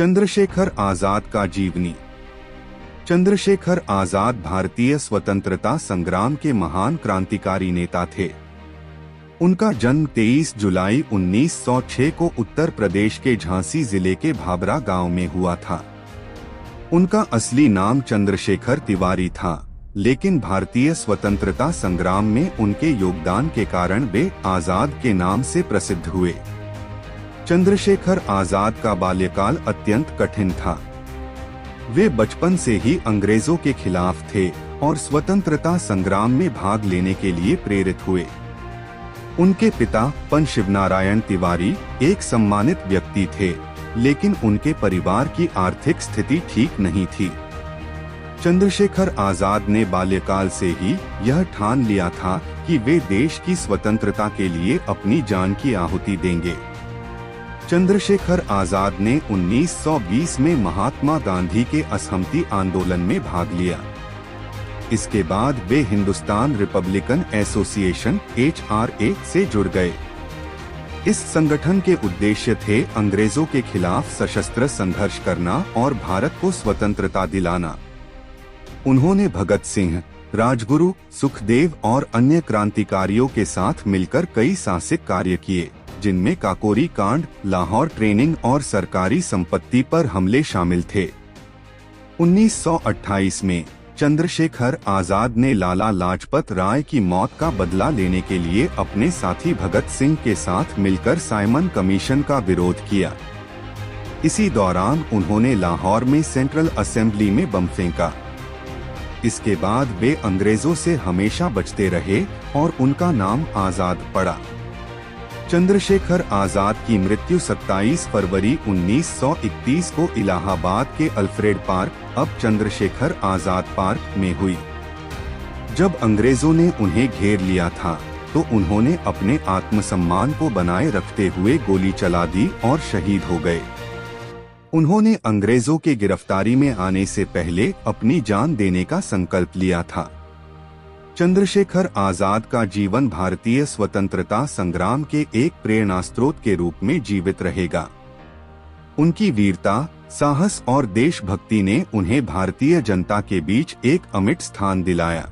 चंद्रशेखर आजाद का जीवनी। चंद्रशेखर आजाद भारतीय स्वतंत्रता संग्राम के महान क्रांतिकारी नेता थे। उनका जन्म 23 जुलाई 1906 को उत्तर प्रदेश के झांसी जिले के भाबरा गांव में हुआ था। उनका असली नाम चंद्रशेखर तिवारी था, लेकिन भारतीय स्वतंत्रता संग्राम में उनके योगदान के कारण वे आजाद के नाम से प्रसिद्ध हुए। चंद्रशेखर आजाद का बाल्यकाल अत्यंत कठिन था। वे बचपन से ही अंग्रेजों के खिलाफ थे और स्वतंत्रता संग्राम में भाग लेने के लिए प्रेरित हुए। उनके पिता पं शिवनारायण तिवारी एक सम्मानित व्यक्ति थे, लेकिन उनके परिवार की आर्थिक स्थिति ठीक नहीं थी। चंद्रशेखर आजाद ने बाल्यकाल से ही यह ठान लिया था कि वे देश की स्वतंत्रता के लिए अपनी जान की आहुति देंगे। चंद्रशेखर आजाद ने 1920 में महात्मा गांधी के असहमति आंदोलन में भाग लिया। इसके बाद वे हिंदुस्तान रिपब्लिकन एसोसिएशन (HRA) से जुड़ गए। इस संगठन के उद्देश्य थे अंग्रेजों के खिलाफ सशस्त्र संघर्ष करना और भारत को स्वतंत्रता दिलाना। उन्होंने भगत सिंह, राजगुरु, सुखदेव और अन्य क्रांतिकारियों के साथ मिलकर कई साहसिक कार्य किए, जिनमें काकोरी कांड, लाहौर ट्रेनिंग और सरकारी संपत्ति पर हमले शामिल थे। 1928 में चंद्रशेखर आजाद ने लाला लाजपत राय की मौत का बदला लेने के लिए अपने साथी भगत सिंह के साथ मिलकर साइमन कमीशन का विरोध किया। इसी दौरान उन्होंने लाहौर में सेंट्रल असेंबली में बम फेंका। इसके बाद वे अंग्रेजों से हमेशा बचते रहे और उनका नाम आजाद पड़ा। चंद्रशेखर आजाद की मृत्यु 27 फरवरी 1931 को इलाहाबाद के अल्फ्रेड पार्क, अब चंद्रशेखर आजाद पार्क में हुई। जब अंग्रेजों ने उन्हें घेर लिया था, तो उन्होंने अपने आत्मसम्मान को बनाए रखते हुए गोली चला दी और शहीद हो गए। उन्होंने अंग्रेजों के गिरफ्तारी में आने से पहले अपनी जान देने का संकल्प लिया था। चंद्रशेखर आजाद का जीवन भारतीय स्वतंत्रता संग्राम के एक प्रेरणास्रोत के रूप में जीवित रहेगा। उनकी वीरता, साहस और देशभक्ति ने उन्हें भारतीय जनता के बीच एक अमिट स्थान दिलाया।